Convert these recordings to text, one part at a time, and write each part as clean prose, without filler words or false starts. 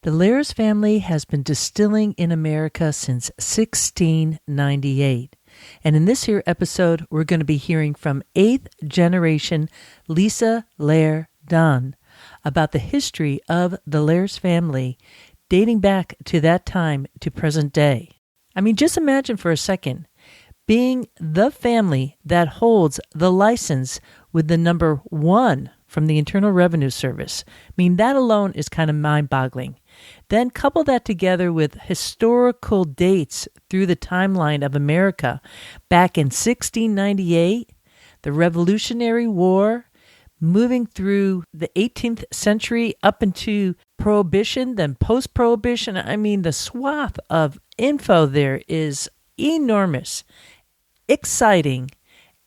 The Laird's family has been distilling in America since 1698. And in this here episode, we're going to be hearing from 8th generation Larrie Laird Dunn about the history of the Laird's family dating back to that time to present day. I mean, just imagine for a second being the family that holds the license with the number 1 from the Internal Revenue Service. I mean, that alone is kind of mind-boggling. Then couple that together with historical dates through the timeline of America back in 1698, the Revolutionary War, moving through the 18th century up into Prohibition, then post-Prohibition. I mean, the swath of info there is enormous, exciting,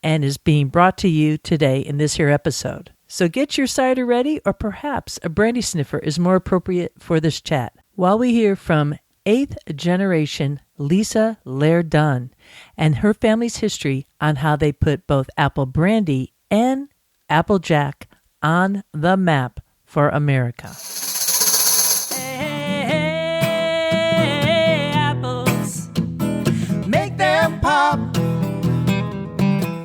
and is being brought to you today in this here episode. So get your cider ready, or perhaps a brandy sniffer is more appropriate for this chat, while we hear from 8th generation Larrie Laird Dunn and her family's history on how they put both apple brandy and Applejack on the map for America. Hey, apples, make them pop,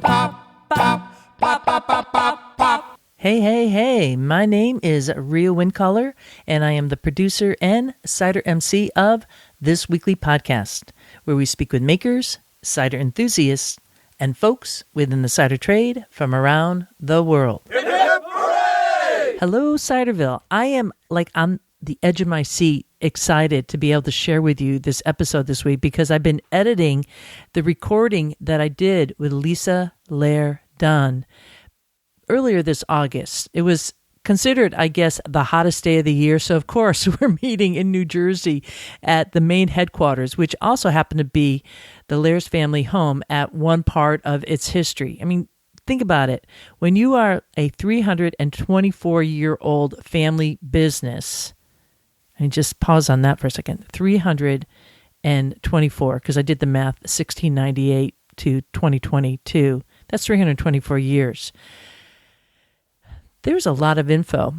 pop, pop, pop, pop, pop, pop, pop. Hey, my name is Windcaller, and I am the producer and cider MC of this weekly podcast, where we speak with makers, cider enthusiasts, and folks within the cider trade from around the world. Hip, hip, hooray! Hello, Ciderville. I am on the edge of my seat, excited to be able to share with you this episode this week because I've been editing the recording that I did with Larrie Laird Dunn earlier this August. It was considered, I guess, the hottest day of the year. So, of course, we're meeting in New Jersey at the main headquarters, which also happened to be the Laird's family home at one part of its history. I mean, think about it. When you are a 324-year-old family business, and just pause on that for a second, 324, because I did the math, 1698 to 2022. That's 324 years. There's a lot of info.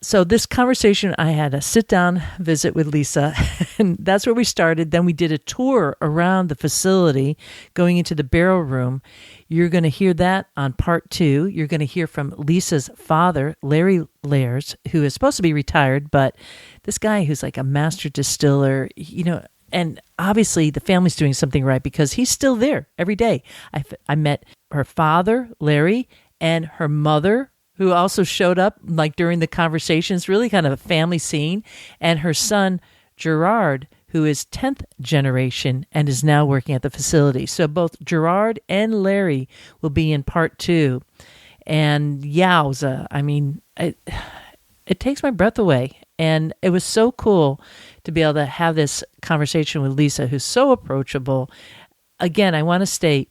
So this conversation, I had a sit-down visit with Lisa, and that's where we started. Then we did a tour around the facility, going into the barrel room. You're going to hear that on part 2. You're going to hear from Lisa's father, Larrie Laird, who is supposed to be retired, but this guy who's like a master distiller, and obviously the family's doing something right because he's still there every day. I met her father, Larrie, and her mother, who also showed up during the conversations, really kind of a family scene, and her son, Gerard, who is 10th generation and is now working at the facility. So both Gerard and Larrie will be in part 2. And yowza, I mean, it takes my breath away. And it was so cool to be able to have this conversation with Lisa, who's so approachable. Again, I want to state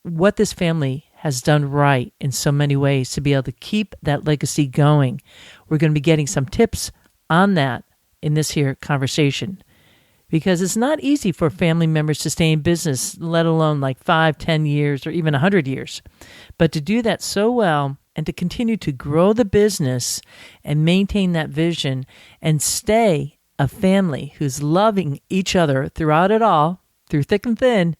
what this family has done right in so many ways to be able to keep that legacy going. We're going to be getting some tips on that in this here conversation, because it's not easy for family members to stay in business, let alone 5, 10 years, or even 100 years. But to do that so well and to continue to grow the business and maintain that vision and stay a family who's loving each other throughout it all, through thick and thin,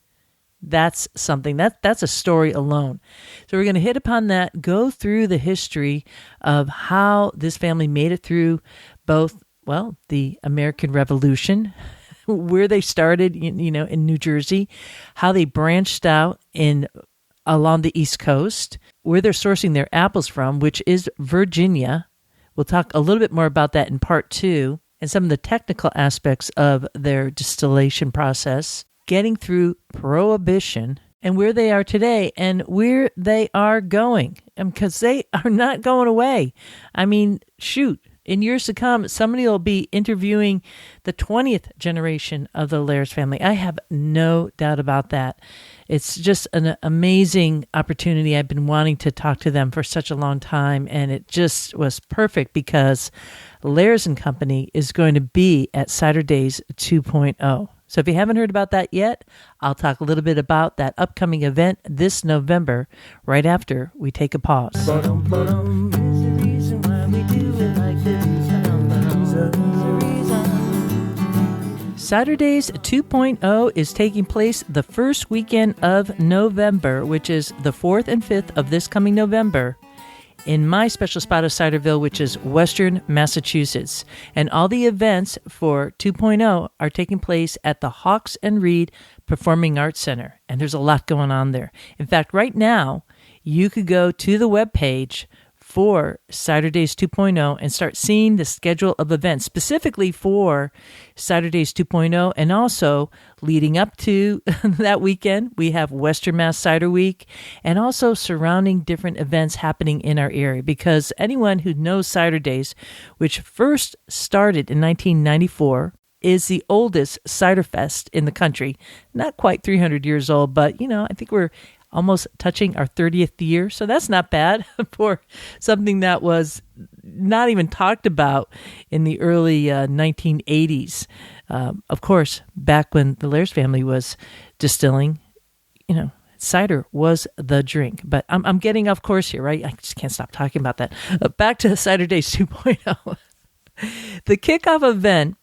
that's something, that's a story alone. So we're going to hit upon that, go through the history of how this family made it through both, the American Revolution, where they started, in New Jersey, how they branched out along the East Coast, where they're sourcing their apples from, which is Virginia. We'll talk a little bit more about that in part 2, and some of the technical aspects of their distillation process, getting through Prohibition, and where they are today and where they are going, because they are not going away. I mean, shoot, in years to come, somebody will be interviewing the 20th generation of the Laird's family. I have no doubt about that. It's just an amazing opportunity. I've been wanting to talk to them for such a long time, and it just was perfect because Laird's & Company is going to be at Cider Days 2.0. So if you haven't heard about that yet, I'll talk a little bit about that upcoming event this November, right after we take a pause. There's a reason why we do it like this. Cider Days 2.0 is taking place the first weekend of November, which is the 4th and 5th of this coming November, in my special spot of Ciderville, which is Western Massachusetts. And all the events for 2.0 are taking place at the Hawks and Reed Performing Arts Center. And there's a lot going on there. In fact, right now, you could go to the webpage for Cider Days 2.0 and start seeing the schedule of events specifically for Cider Days 2.0, and also leading up to that weekend, we have Western Mass Cider Week, and also surrounding different events happening in our area, because anyone who knows Cider Days, which first started in 1994, is the oldest cider fest in the country. Not quite 300 years old, but, I think we're almost touching our 30th year. So that's not bad for something that was not even talked about in the early 1980s. Of course, back when the Laird family was distilling, cider was the drink. But I'm getting off course here, right? I just can't stop talking about that. Back to Cider Days 2.0. The kickoff event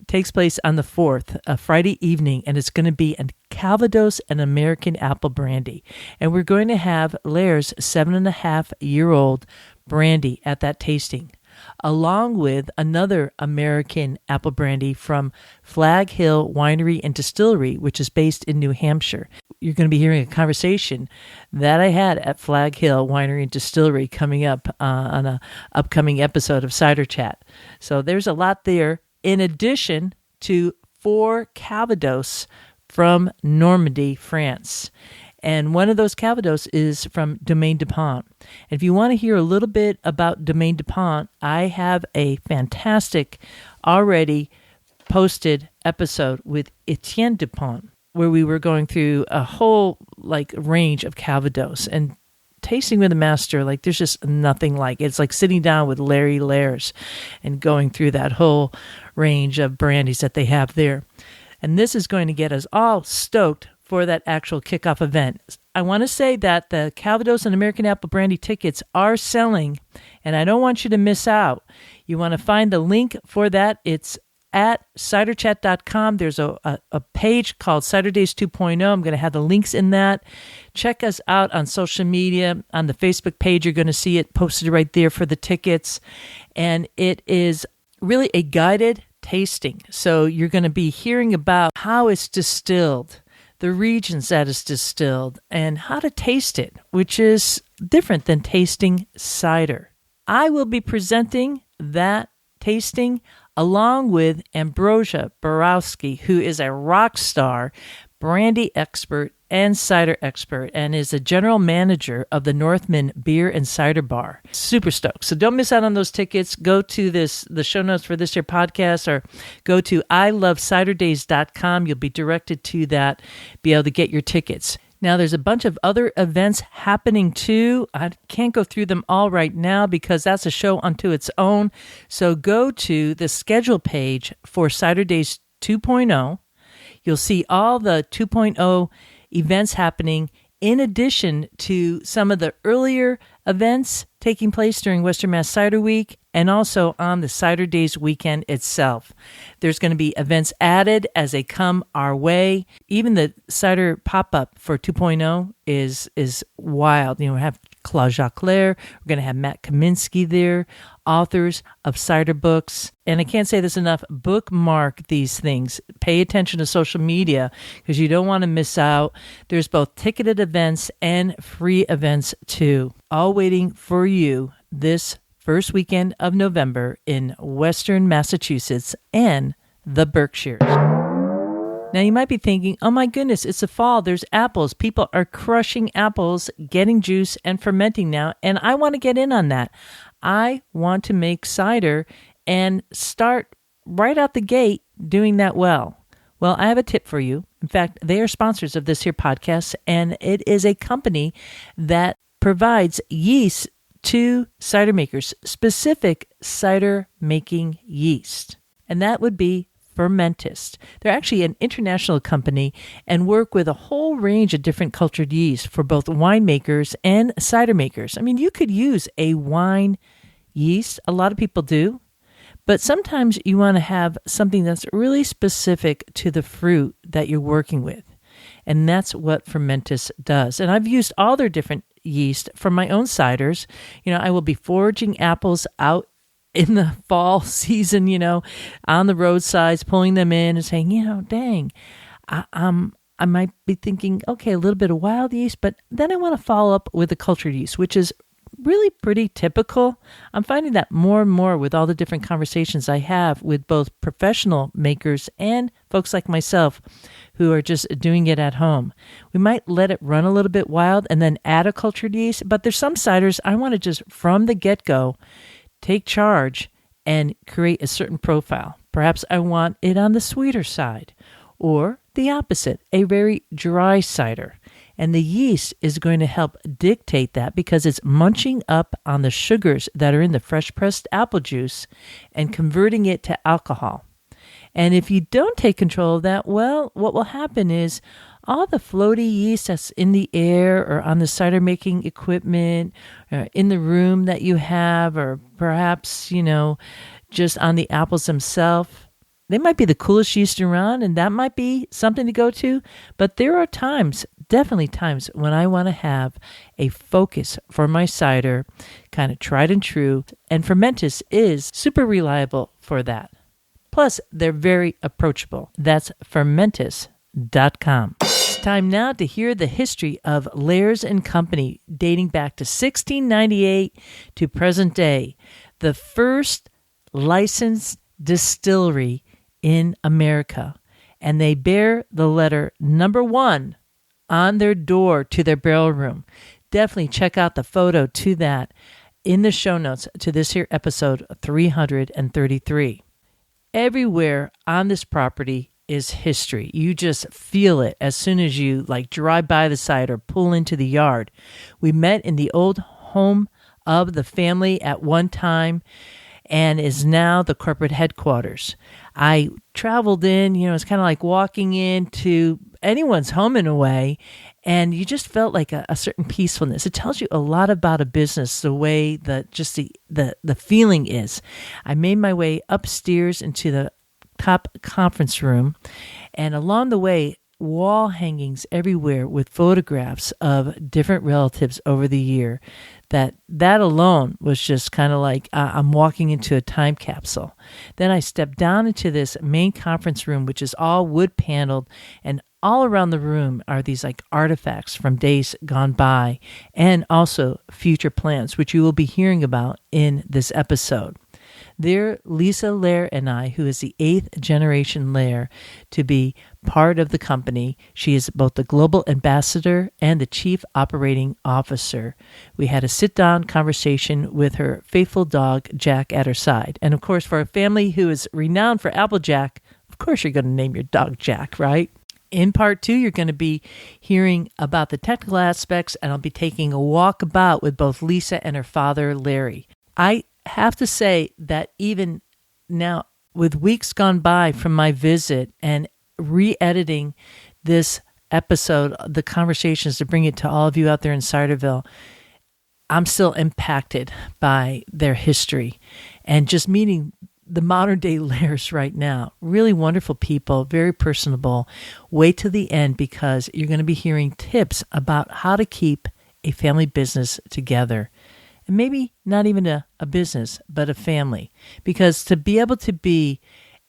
takes place on the 4th, a Friday evening, and it's going to be a Calvados and American apple brandy. And we're going to have Laird's 7.5-year-old brandy at that tasting, along with another American apple brandy from Flag Hill Winery and Distillery, which is based in New Hampshire. You're going to be hearing a conversation that I had at Flag Hill Winery and Distillery coming up on an upcoming episode of Cider Chat. So there's a lot there, in addition to 4 Calvados from Normandy, France. And one of those Calvados is from Domaine Dupont. And if you want to hear a little bit about Domaine Dupont, I have a fantastic already posted episode with Etienne Dupont, where we were going through a whole range of Calvados and tasting with a master. There's just nothing like it. It's like sitting down with Larrie Laird and going through that whole range of brandies that they have there. And this is going to get us all stoked for that actual kickoff event. I want to say that the Calvados and American Apple Brandy tickets are selling, and I don't want you to miss out. You want to find the link for that. It's at ciderchat.com. There's a page called Cider Days 2.0. I'm going to have the links in that. Check us out on social media. On the Facebook page, you're going to see it posted right there for the tickets. And it is really a guided tasting. So you're going to be hearing about how it's distilled, the regions that it's distilled, and how to taste it, which is different than tasting cider. I will be presenting that tasting along with Ambrosia Borowski, who is a rock star brandy expert and cider expert, and is the general manager of the Northman Beer and Cider Bar. Super stoked. So don't miss out on those tickets. Go to the show notes for this here podcast, or go to iloveciderdays.com. You'll be directed to that, be able to get your tickets. Now, there's a bunch of other events happening too. I can't go through them all right now because that's a show unto its own. So go to the schedule page for Cider Days 2.0. You'll see all the 2.0 events happening, in addition to some of the earlier events taking place during Western Mass Cider Week, and also on the Cider Days weekend itself. There's going to be events added as they come our way. Even the cider pop-up for 2.0 is wild. We have Claude Jacques Lair. We're going to have Matt Kaminsky there, authors of cider books. And I can't say this enough, bookmark these things. Pay attention to social media because you don't want to miss out. There's both ticketed events and free events too, all waiting for you this first weekend of November in Western Massachusetts and the Berkshires. Now you might be thinking, oh my goodness, it's the fall, there's apples. People are crushing apples, getting juice and fermenting now, and I want to get in on that. I want to make cider and start right out the gate doing that well. Well, I have a tip for you. In fact, they are sponsors of this here podcast, and it is a company that provides yeast to cider makers, specific cider making yeast. And that would be Fermentist. They're actually an international company and work with a whole range of different cultured yeast for both winemakers and cider makers. I mean, you could use a wine yeast. A lot of people do. But sometimes you want to have something that's really specific to the fruit that you're working with. And that's what Fermentis does. And I've used all their different yeast for my own ciders. I will be foraging apples out in the fall season, on the roadsides, pulling them in and saying, dang, I might be thinking, okay, a little bit of wild yeast, but then I want to follow up with the cultured yeast, which is really pretty typical. I'm finding that more and more with all the different conversations I have with both professional makers and folks like myself who are just doing it at home. We might let it run a little bit wild and then add a cultured yeast, but there's some ciders I want to just from the get-go take charge and create a certain profile. Perhaps I want it on the sweeter side, or the opposite, a very dry cider. And the yeast is going to help dictate that because it's munching up on the sugars that are in the fresh pressed apple juice and converting it to alcohol. And if you don't take control of that, well, what will happen is all the floaty yeast that's in the air or on the cider making equipment or in the room that you have, or perhaps, just on the apples themselves, they might be the coolest yeast around, and that might be something to go to. But there are times, definitely times, when I want to have a focus for my cider, kind of tried and true. And Fermentis is super reliable for that. Plus, they're very approachable. That's fermentis.com. It's time now to hear the history of Laird's and Company, dating back to 1698 to present day. The first licensed distillery in America, and they bear the letter number 1 on their door to their barrel room. Definitely check out the photo to that in the show notes to this here episode 333. Everywhere on this property is history. You just feel it as soon as you drive by the site or pull into the yard. We met in the old home of the family at one time, and is now the corporate headquarters. I traveled in, it's kind of like walking into anyone's home in a way, and you just felt like a certain peacefulness. It tells you a lot about a business, the way that just the feeling is. I made my way upstairs into the top conference room, and along the way, wall hangings everywhere with photographs of different relatives over the year. That alone was just kind of like I'm walking into a time capsule. Then I stepped down into this main conference room, which is all wood paneled, and all around the room are these artifacts from days gone by and also future plans, which you will be hearing about in this episode. There, Lisa Laird and I, who is the 8th generation Laird to be part of the company. She is both the global ambassador and the chief operating officer. We had a sit-down conversation with her faithful dog, Jack, at her side. And of course, for a family who is renowned for Applejack, of course you're going to name your dog Jack, right? In part 2, you're going to be hearing about the technical aspects, and I'll be taking a walk about with both Lisa and her father, Larrie. I have to say that even now, with weeks gone by from my visit and re-editing this episode, the conversations to bring it to all of you out there in Ciderville, I'm still impacted by their history and just meeting the modern day Lairds right now. Really wonderful people, very personable. Wait till the end because you're going to be hearing tips about how to keep a family business together. And maybe not even a business, but a family. Because to be able to be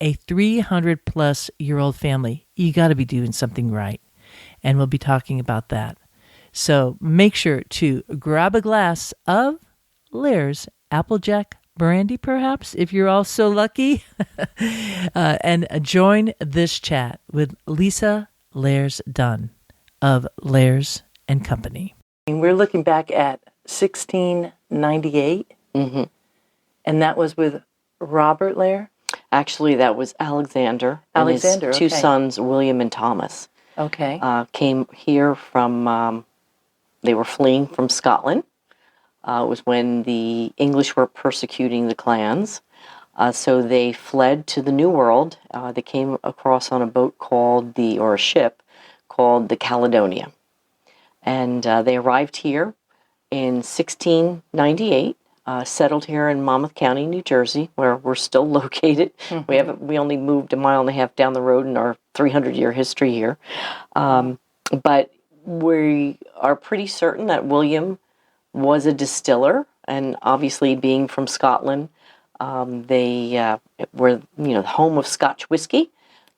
a 300-plus-year-old family, you got to be doing something right. And we'll be talking about that. So make sure to grab a glass of Laird's Applejack Brandy, perhaps, if you're all so lucky, and join this chat with Lisa Laird Dunn of Laird's and Company. And we're looking back at 1698, and that was with Robert Laird? Actually, that was Alexander. Alexander, and his two sons, William and Thomas. Okay. Came here from, they were fleeing from Scotland. It was when the English were persecuting the clans. So they fled to the New World. They came across on a boat or a ship called the Caledonia. And they arrived here in 1698. settled here in Monmouth County, New Jersey, where we're still located. We only moved a mile and a half down the road in our 300-year history here. But we are pretty certain that William was a distiller, and obviously being from Scotland, they were, the home of Scotch whiskey.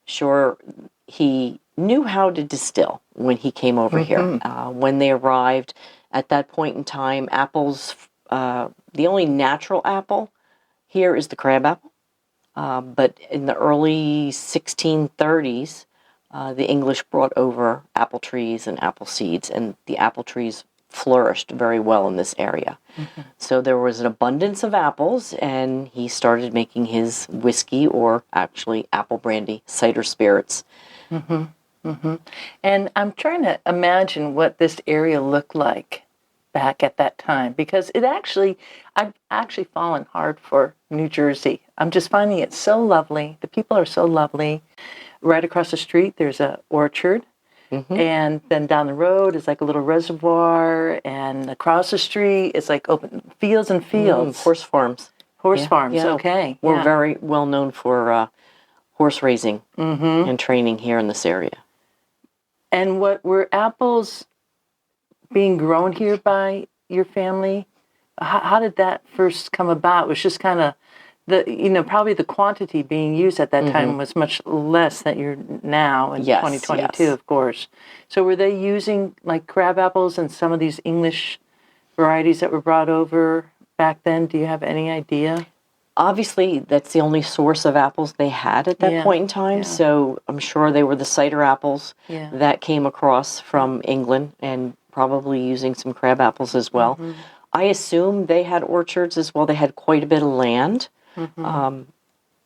Sure, he knew how to distill when he came over here. When they arrived, at that point in time, apples, the only natural apple here is the crab apple. But in the early 1630s, the English brought over apple trees and apple seeds, and the apple trees flourished very well in this area. So there was an abundance of apples, and he started making his whiskey, or actually apple brandy, cider spirits. And I'm trying to imagine what this area looked like back at that time, because I've actually fallen hard for New Jersey. I'm just finding it so lovely. The people are so lovely. Right across the street, there's an orchard. And then down the road is like a little reservoir, and across the street is like open fields and fields. Horse farms. Farms, yeah. okay. We're very well known for horse raising and training here in this area. And what were apples being grown here by your family? How did that first come about? It was just kind of probably the quantity being used at that time was much less than you're now in 2022, of course. So were they using like crab apples and some of these English varieties that were brought over back then? Do you have any idea? Obviously, that's the only source of apples they had at that point in time. So I'm sure they were the cider apples that came across from England, and probably using some crab apples as well. I assume they had orchards as well. They had quite a bit of land.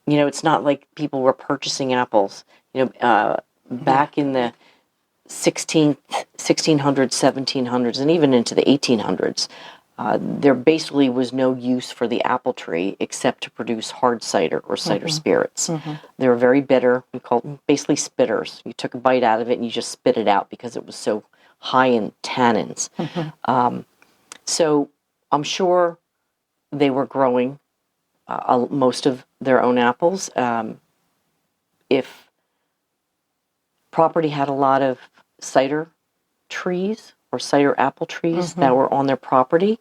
It's not like people were purchasing apples. Back in the 1600s, 1700s, and even into the 1800s, there basically was no use for the apple tree except to produce hard cider or cider spirits. They were very bitter. We called them basically spitters. You took a bite out of it and you just spit it out because it was so high in tannins. So I'm sure they were growing most of their own apples. If property had a lot of cider trees or cider apple trees that were on their property,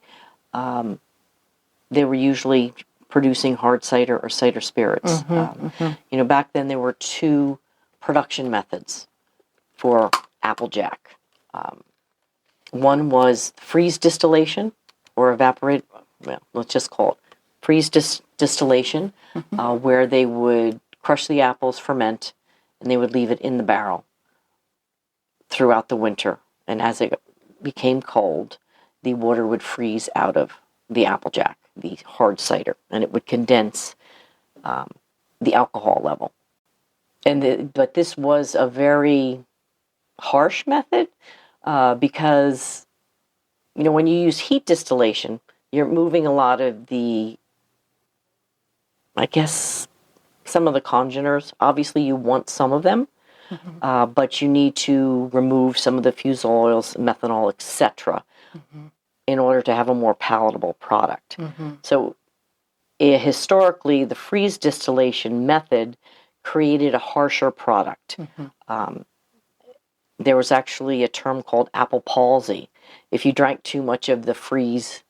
they were usually producing hard cider or cider spirits. Back then there were two production methods for Applejack. One was freeze distillation, or evaporate, let's just call it freeze distillation, where they would crush the apples, ferment, and they would leave it in the barrel throughout the winter. And as it became cold, the water would freeze out of the Applejack, the hard cider, and it would condense the alcohol level. But this was a very harsh method because, when you use heat distillation, you're moving a lot of some of the congeners. Obviously, you want some of them, but you need to remove some of the fusel oils, methanol, etc., in order to have a more palatable product. So, historically, the freeze distillation method created a harsher product. There was actually a term called apple palsy if you drank too much of the freeze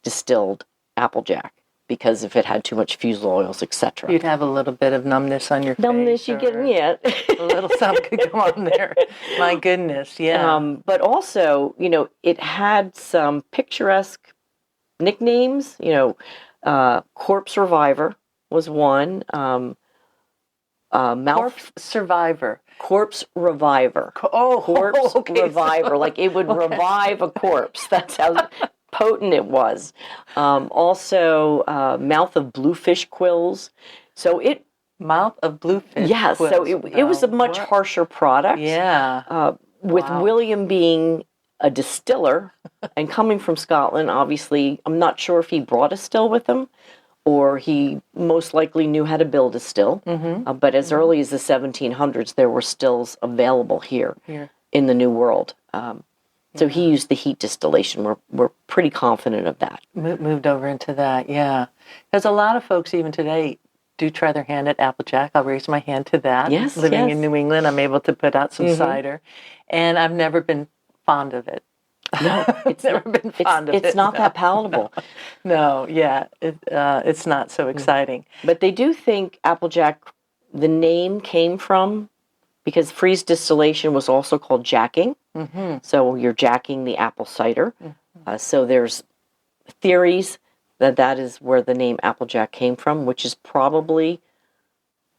distilled Applejack, because if it had too much fusel oils, etc. You'd have a little bit of numbness on your face. Numbness, you get, a little something could go on there. My goodness, yeah. But also, it had some picturesque nicknames. Corpse Reviver was one. Corpse Survivor. Corpse Reviver. Corpse Reviver. Like it would revive a corpse. That's how potent it was. Also, Mouth of Bluefish Quills. So it... Mouth of Bluefish Yes, Quills. so it was a much harsher product. Yeah. With William being a distiller and coming from Scotland, obviously, I'm not sure if he brought a still with him, or he most likely knew how to build a still. But as early as the 1700s, there were stills available here in the New World. So he used the heat distillation. We're pretty confident of that. Moved over into that, yeah. Because a lot of folks even today do try their hand at Applejack. I'll raise my hand to that. Yes, Living yes. in New England, I'm able to put out some cider, and I've never been fond of it. No, it's never been fond of it. It's not that palatable. No, yeah, it's not so exciting. But they do think Applejack, the name came from, because freeze distillation was also called jacking. Mm-hmm. So you're jacking the apple cider. Mm-hmm. So there's theories that is where the name Applejack came from, which is probably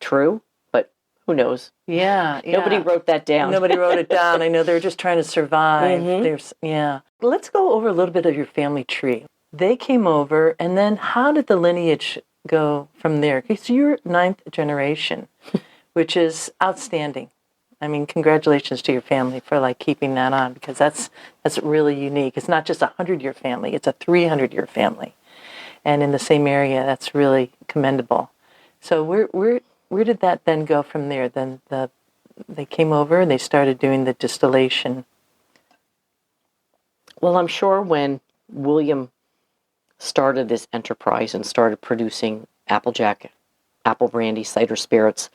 true, but who knows? Yeah. Nobody wrote that down. Nobody wrote it down. I know they're just trying to survive. Let's go over a little bit of your family tree. They came over, and then how did the lineage go from there? Because you're 9th generation, which is outstanding. I mean, congratulations to your family for keeping that on, because that's really unique. It's not just a 100-year family; it's a 300-year family, and in the same area. That's really commendable. So where did that then go from there? Then they came over and they started doing the distillation. Well, I'm sure when William started this enterprise and started producing Applejack, apple brandy, cider spirits,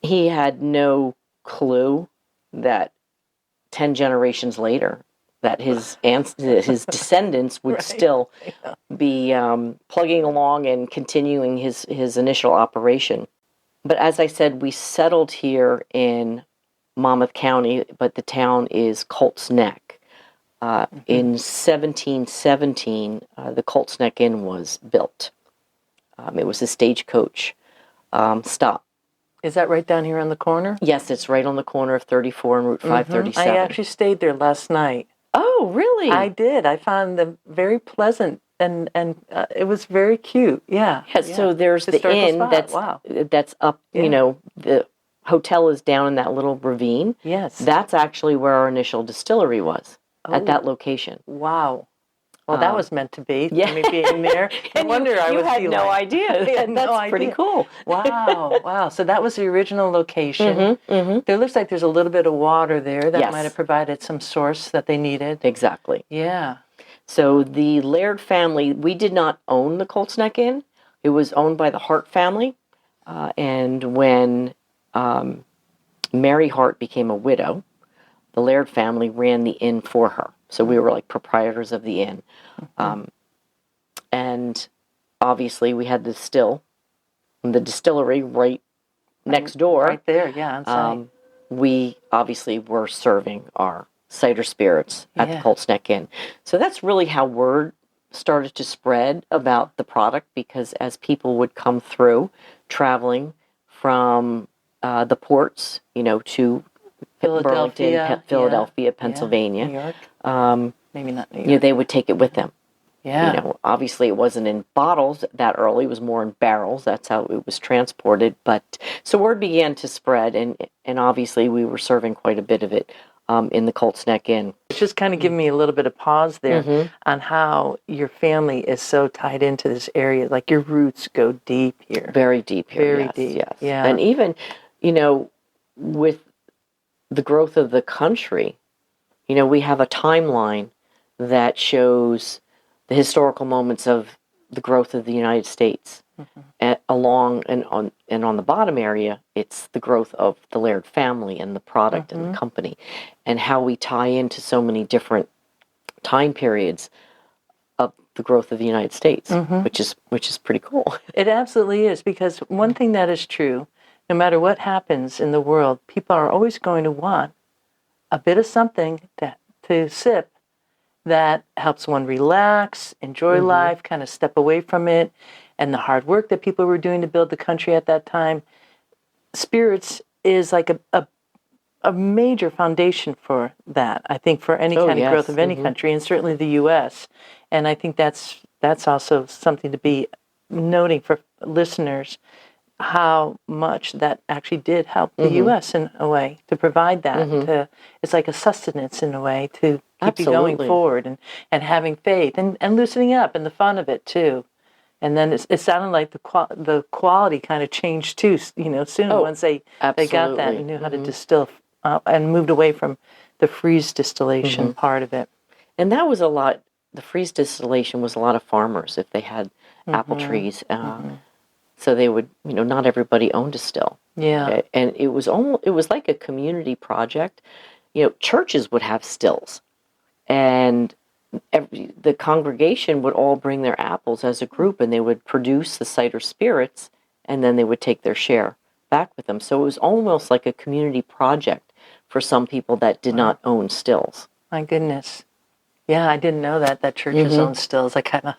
he had no clue that 10 generations later that his descendants would still be plugging along and continuing his initial operation. But as I said, we settled here in Monmouth County, but the town is Colts Neck. In 1717, the Colts Neck Inn was built. It was a stagecoach stop. Is that right down here on the corner? Yes, it's right on the corner of 34 and Route 537. I actually stayed there last night. Oh, really? I did. I found them very pleasant, and it was very cute. Yeah. So there's Historical the inn spot. that's up. Yeah. The hotel is down in that little ravine. Yes. That's actually where our initial distillery was, at that location. Wow. Well, that was meant to be. Yeah. Me being there. No wonder I was had feeling. no idea. That's pretty cool. Wow. So that was the original location. There looks like there's a little bit of water there that might have provided some source that they needed. Exactly. Yeah. So the Laird family, we did not own the Colts Neck Inn. It was owned by the Hart family. And when Mary Hart became a widow, the Laird family ran the inn for her. So we were like proprietors of the inn. And obviously we had the distillery right next door. Right there, yeah. On site. We obviously were serving our cider spirits at the Colts Neck Inn. So that's really how word started to spread about the product, because as people would come through traveling from the ports, to Burlington, Philadelphia, Pennsylvania. New York. Maybe not New York. They would take it with them. Yeah. Obviously it wasn't in bottles that early. It was more in barrels. That's how it was transported. But so word began to spread, and obviously we were serving quite a bit of it in the Colts Neck Inn. It's just kind of giving me a little bit of pause there on how your family is so tied into this area. Like your roots go deep here. Very deep here. Very deep. Yes. Yeah. And even, with the growth of the country, we have a timeline that shows the historical moments of the growth of the United States. Along and on the bottom area, it's the growth of the Laird family and the product and the company, and how we tie into so many different time periods of the growth of the United States, which is pretty cool. It absolutely is, because one thing that is true, no matter what happens in the world, people are always going to want a bit of something to sip that helps one relax, enjoy life, kind of step away from it, and the hard work that people were doing to build the country at that time. Spirits is like a major foundation for that, I think, for any kind of growth of any country, and certainly the U.S. And I think that's also something to be noting for listeners, how much that actually did help the U.S. in a way, to provide that. It's like a sustenance in a way to keep you going forward and having faith and loosening up, and the fun of it too. And then it sounded like the quality kind of changed too, soon once they got that and knew how to distill and moved away from the freeze distillation part of it. And that was a lot. The freeze distillation was a lot of farmers if they had apple trees. So they would, not everybody owned a still. Yeah. Okay? And it was like a community project. Churches would have stills, and the congregation would all bring their apples as a group, and they would produce the cider spirits, and then they would take their share back with them. So it was almost like a community project for some people that did not own stills. My goodness. Yeah, I didn't know that churches own stills. That kind of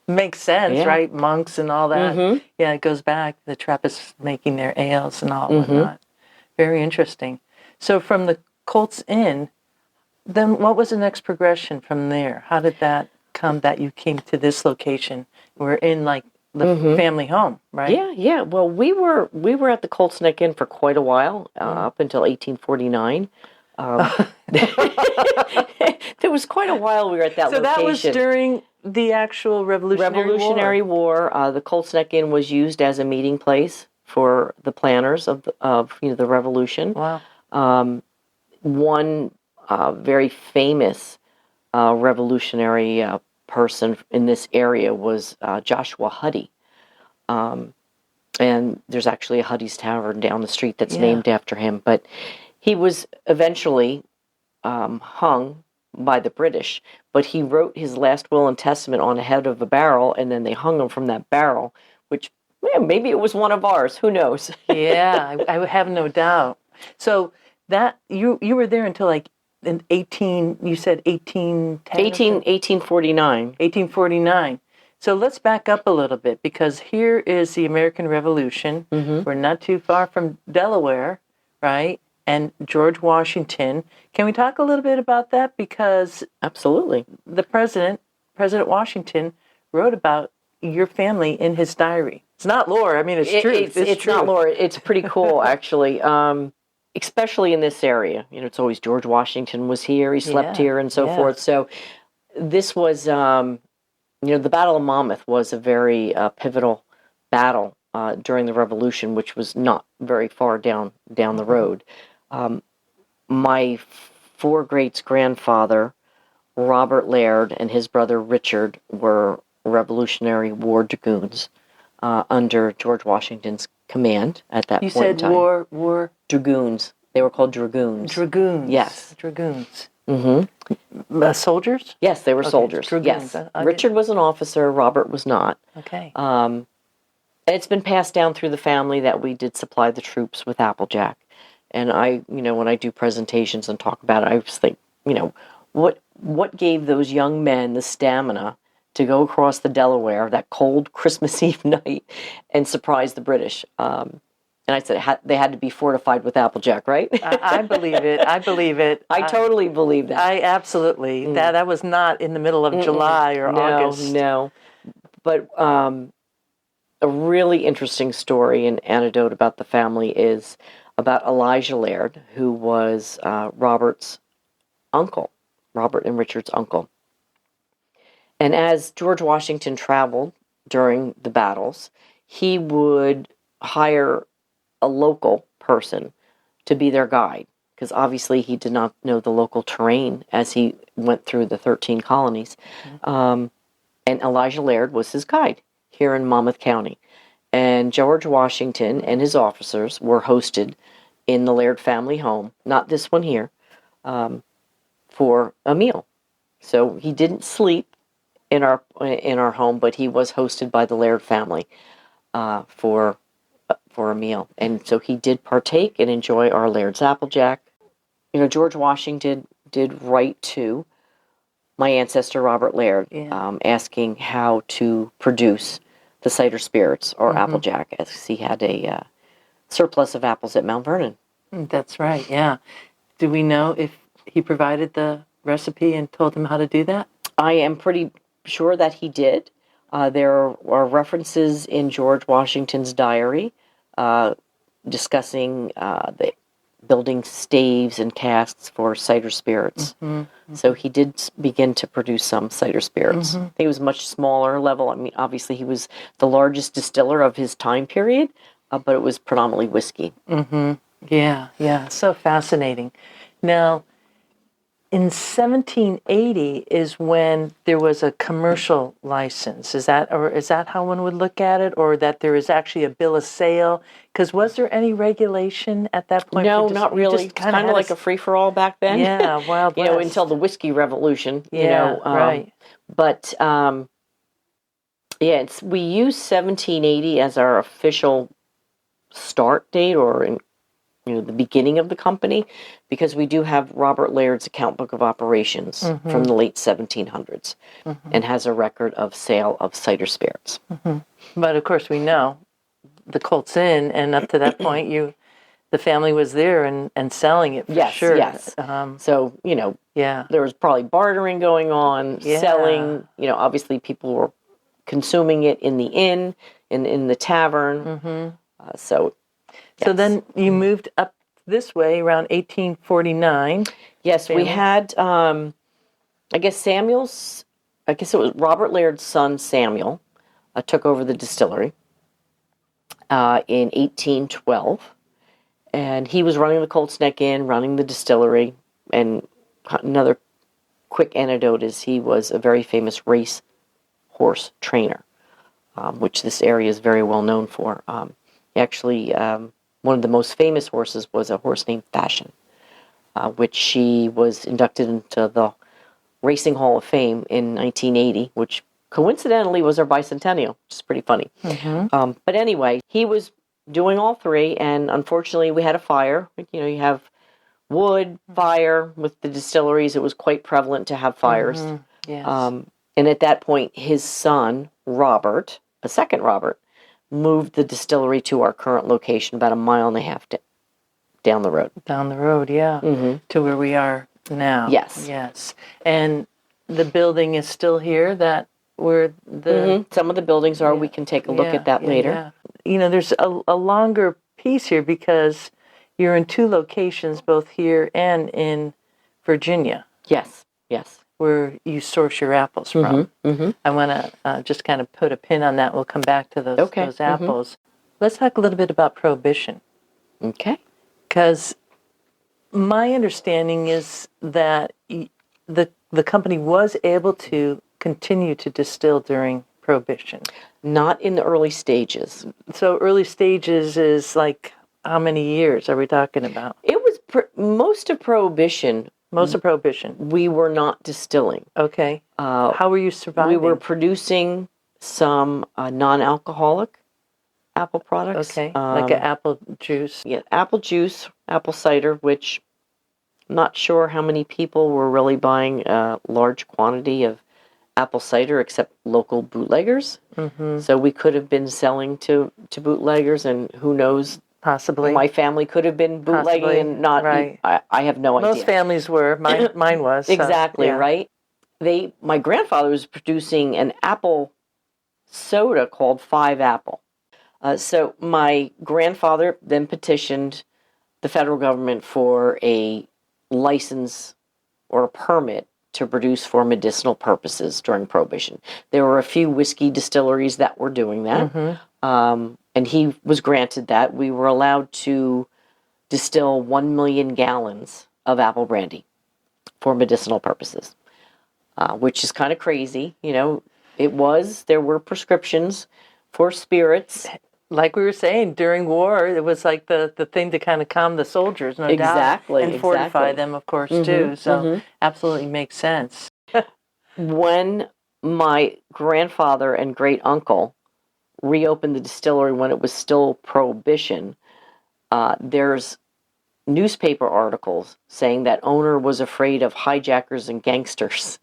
makes sense, right? Monks and all that. Yeah, it goes back. The Trappists making their ales and all whatnot. Very interesting. So from the Colts Inn, then what was the next progression from there? How did that come that you came to this location? We're in like the family home, right? Yeah. Well, we were at the Colts Neck Inn for quite a while, up until 1849. There was quite a while we were at that location. So that was during the actual Revolutionary War. The Colts Neck Inn was used as a meeting place for the planners of the Revolution. Wow. One very famous revolutionary person in this area was Joshua Huddy. And there's actually a Huddy's Tavern down the street that's named after him. But he was eventually hung by the British, but he wrote his last will and testament on the head of a barrel, and then they hung him from that barrel, which maybe it was one of ours. Who knows? Yeah, I have no doubt. So that you were there until like in 1849. 1849. So let's back up a little bit, because here is the American Revolution. We're not too far from Delaware, right? And George Washington. Can we talk a little bit about that? Because absolutely, the President Washington, wrote about your family in his diary. It's not lore. I mean, it's true. It's not lore. It's pretty cool, actually. Especially in this area. It's always George Washington was here, he slept here, and so forth. So this was, the Battle of Monmouth was a very pivotal battle during the Revolution, which was not very far down the road. My four greats-grandfather, Robert Laird, and his brother Richard were Revolutionary War dragoons under George Washington's command at that point in time. You said war? Dragoons. They were called dragoons. Dragoons. Yes. Dragoons. Soldiers? Yes, they were soldiers. Dragoons. Yes. Richard was an officer. Robert was not. Okay. And it's been passed down through the family that we did supply the troops with Applejack. And I, when I do presentations and talk about it, I just think, what gave those young men the stamina to go across the Delaware that cold Christmas Eve night and surprise the British? And I said they had to be fortified with Applejack, right? I believe it. I I totally believe that. I absolutely. That was not in the middle of July or August. No. But a really interesting story and anecdote about the family is about Elijah Laird, who was Robert's uncle, Robert and Richard's uncle. And as George Washington traveled during the battles, he would hire a local person to be their guide, because obviously he did not know the local terrain as he went through the 13 colonies. And Elijah Laird was his guide here in Monmouth County. And George Washington and his officers were hosted in the Laird family home, not this one here, for a meal. So he didn't sleep in our home, but he was hosted by the Laird family for a meal. And so he did partake and enjoy our Laird's Applejack. George Washington did write to my ancestor, Robert Laird, asking how to produce the cider spirits or Applejack, as he had a surplus of apples at Mount Vernon. That's right, yeah. Do we know if he provided the recipe and told him how to do that? I am pretty sure that he did. There are references in George Washington's diary discussing the building staves and casks for cider spirits. So he did begin to produce some cider spirits. I think it was much smaller level. I mean, obviously he was the largest distiller of his time period, but it was predominantly whiskey. Yeah, so fascinating. Now, in 1780 is when there was a commercial license. Is that how one would look at it, or that there is actually a bill of sale? Because was there any regulation at that point? No, not really. It's kind of like a free-for-all back then. Yeah, Wild West. Until the whiskey revolution. Yeah, right. But we use 1780 as our official start date, or the beginning of the company, because we do have Robert Laird's account book of operations from the late 1700s, and has a record of sale of cider spirits. But of course, we know the Colts Inn, and up to that point, the family was there and selling it for sure. Yes. So there was probably bartering going on, selling. Obviously, people were consuming it in the inn, in the tavern. So then you moved up this way around 1849. Yes, family. We had, I guess it was Robert Laird's son, Samuel, took over the distillery in 1812. And he was running the Colts Neck Inn, running the distillery. And another quick anecdote is he was a very famous race horse trainer, which this area is very well known for. Actually, one of the most famous horses was a horse named Fashion, which she was inducted into the Racing Hall of Fame in 1980, which coincidentally was our bicentennial, which is pretty funny. But anyway, he was doing all three, and unfortunately we had a fire. You have wood, fire. With the distilleries, it was quite prevalent to have fires. Yes. And at that point, his son, Robert, a second Robert, moved the distillery to our current location about 1.5 miles down the road. Down the road, yeah. To where we are now. Yes. Yes. And the building is still here, that where the... Some of the buildings are. We can take a look at that later. Yeah. There's a longer piece here because you're in 2 locations, both here and in Virginia. Yes. Where you source your apples from. I want to just kind of put a pin on that. We'll come back to those apples. Let's talk a little bit about Prohibition. Okay. Because my understanding is that the company was able to continue to distill during Prohibition. Not in the early stages. So early stages is like how many years are we talking about? It was most of Prohibition. Most of Prohibition. We were not distilling. Okay. How were you surviving? We were producing some non-alcoholic apple products. Okay. Like an apple juice. Yeah, apple juice, apple cider, which I'm not sure how many people were really buying a large quantity of apple cider except local bootleggers. So we could have been selling to bootleggers, and who knows, possibly my family could have been bootlegging and not. Right. I have no idea. Most families were. Mine was. So, exactly, right? My grandfather was producing an apple soda called 5 Apple. So my grandfather then petitioned the federal government for a license or a permit to produce for medicinal purposes during Prohibition. There were a few whiskey distilleries that were doing that. And he was granted that. We were allowed to distill 1 million gallons of apple brandy for medicinal purposes, which is kind of crazy. There were prescriptions for spirits. Like we were saying, during war, it was like the thing to kind of calm the soldiers, no doubt. And fortify them, of course, too. So absolutely makes sense. When my grandfather and great uncle reopened the distillery when it was still Prohibition, there's newspaper articles saying that owner was afraid of hijackers and gangsters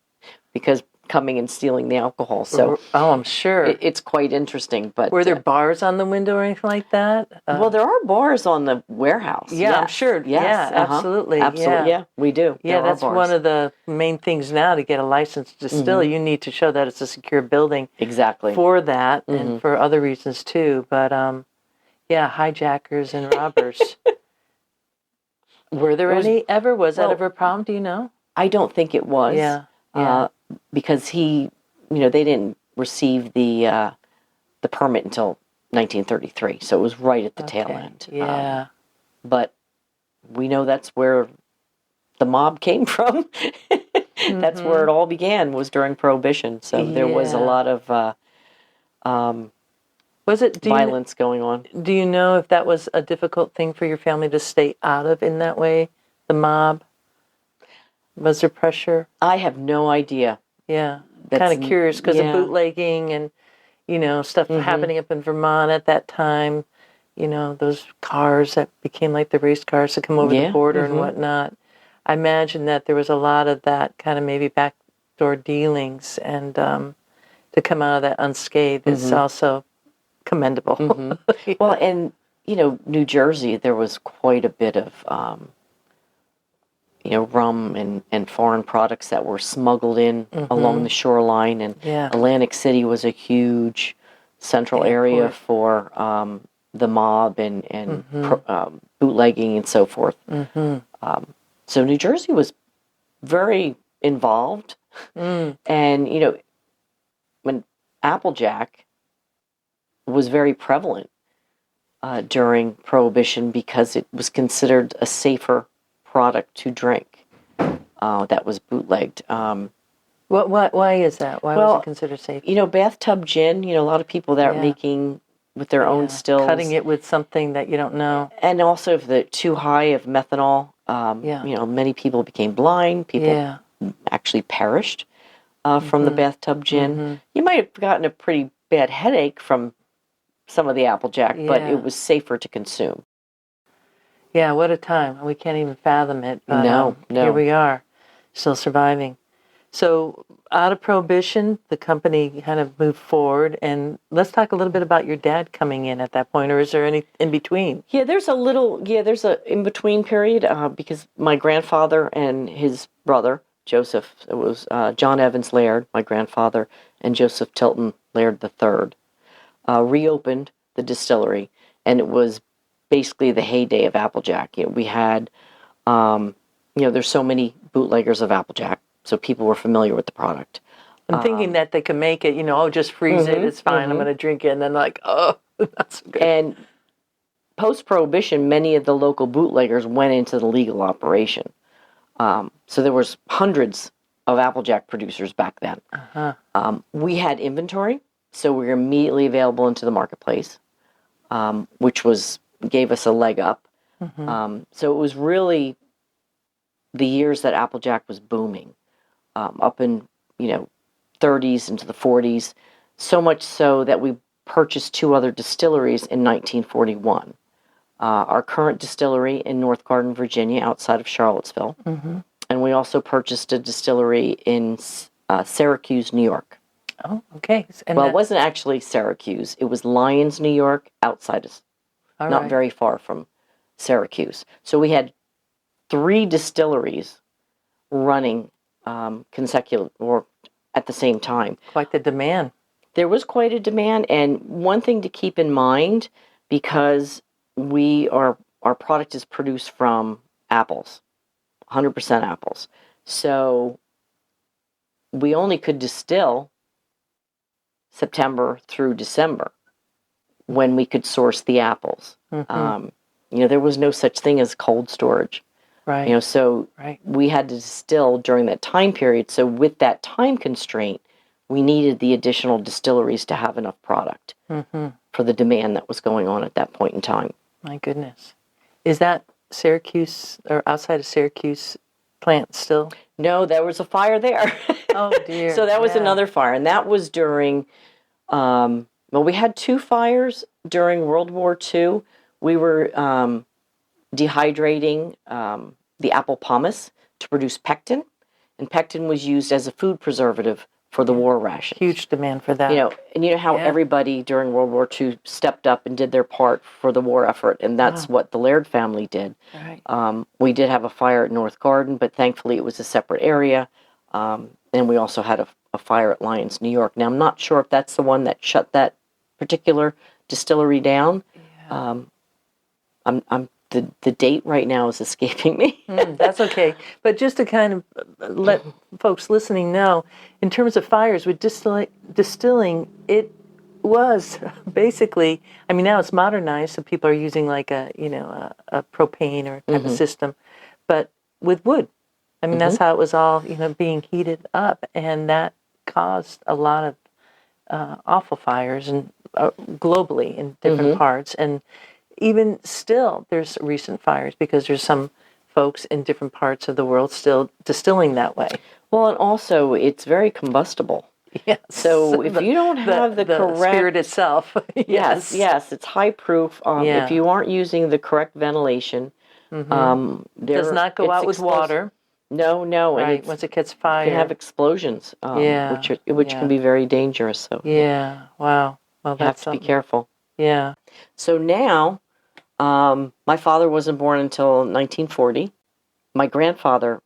because coming and stealing the alcohol. So I'm sure it's quite interesting. But were there bars on the window or anything like that? Well, there are bars on the warehouse. Yeah, yes. I'm sure. Yes. Yeah, absolutely. Absolutely. Yeah, we do. Yeah, that's one of the main things now to get a license to distill. You need to show that it's a secure building. Exactly. For that and for other reasons too. But hijackers and robbers. Were there any ever? Was that ever a problem? Do you know? I don't think it was. Yeah. Because they didn't receive the permit until 1933, so it was right at the tail end. Yeah. But we know that's where the mob came from. That's where it all began, was during Prohibition. So there was a lot of violence going on. Do you know if that was a difficult thing for your family to stay out of in that way? The mob? Was there pressure? I have no idea. Yeah. Kind of curious because of bootlegging and, stuff happening up in Vermont at that time. Those cars that became like the race cars that come over the border and whatnot. I imagine that there was a lot of that kind of maybe backdoor dealings, and to come out of that unscathed is also commendable. Well, and, New Jersey, there was quite a bit of, rum and foreign products that were smuggled in along the shoreline. And Atlantic City was a huge central area for the mob and bootlegging and so forth. So New Jersey was very involved. And, when Applejack was very prevalent during Prohibition because it was considered a safer product to drink that was bootlegged. Why is that? Why was it considered safe? Bathtub gin, a lot of people that are making with their own stills. Cutting it with something that you don't know. And also if the too high of methanol, many people became blind. People actually perished from the bathtub gin. You might have gotten a pretty bad headache from some of the Applejack, but it was safer to consume. Yeah, what a time. We can't even fathom it. But, no. Here we are, still surviving. So out of Prohibition, the company kind of moved forward. And let's talk a little bit about your dad coming in at that point, or is there any in between? Yeah, there's a in-between period because my grandfather and his brother, Joseph, it was John Evans Laird, my grandfather, and Joseph Tilton Laird III, reopened the distillery. And it was basically the heyday of Applejack. We had, there's so many bootleggers of Applejack, so people were familiar with the product. I'm thinking that they can make it, just freeze it, it's fine, I'm going to drink it, and then like, oh, that's good. And post-Prohibition, many of the local bootleggers went into the legal operation. So there was hundreds of Applejack producers back then. We had inventory, so we were immediately available into the marketplace, which gave us a leg up. So it was really the years that Applejack was booming, up in 30s into the 40s, so much so that we purchased 2 other distilleries in 1941. Our current distillery in North Garden, Virginia, outside of Charlottesville, and we also purchased a distillery in Syracuse, New York. Oh, okay. And it wasn't actually Syracuse; it was Lyons, New York, outside of. Not very far from Syracuse. So we had 3 distilleries running consecutive or at the same time. Quite the demand. There was quite a demand, and one thing to keep in mind, because our product is produced from apples, 100% apples. So we only could distill September through December, when we could source the apples. There was no such thing as cold storage. Right. So we had to distill during that time period. So with that time constraint, we needed the additional distilleries to have enough product for the demand that was going on at that point in time. My goodness. Is that Syracuse, or outside of Syracuse plant still? No, there was a fire there. Oh, dear. So that was another fire. And that was during... we had 2 fires during World War II. We were dehydrating the apple pomace to produce pectin, and pectin was used as a food preservative for the war rations. Huge demand for that. And how everybody during World War II stepped up and did their part for the war effort, and that's what the Laird family did. Right. We did have a fire at North Garden, but thankfully it was a separate area, and we also had a fire at Lyons, New York. Now, I'm not sure if that's the one that shut that particular distillery down. The date right now is escaping me. That's okay. But just to kind of let folks listening know, in terms of fires with distilling, it was basically, now it's modernized, so people are using like a propane or type of system, but with wood. I mean, that's how it was all, being heated up, and that caused a lot of awful fires and globally in different parts. And even still, there's recent fires because there's some folks in different parts of the world still distilling that way. Well, and also it's very combustible. Yes. So if you don't have the correct spirit itself, yes, it's high proof. If you aren't using the correct ventilation, does not go out with water. No, Right. and Once it gets fire, can have explosions. Which can be very dangerous. So wow. Well, you have to be careful. Yeah. So now, my father wasn't born until 1940. My grandfather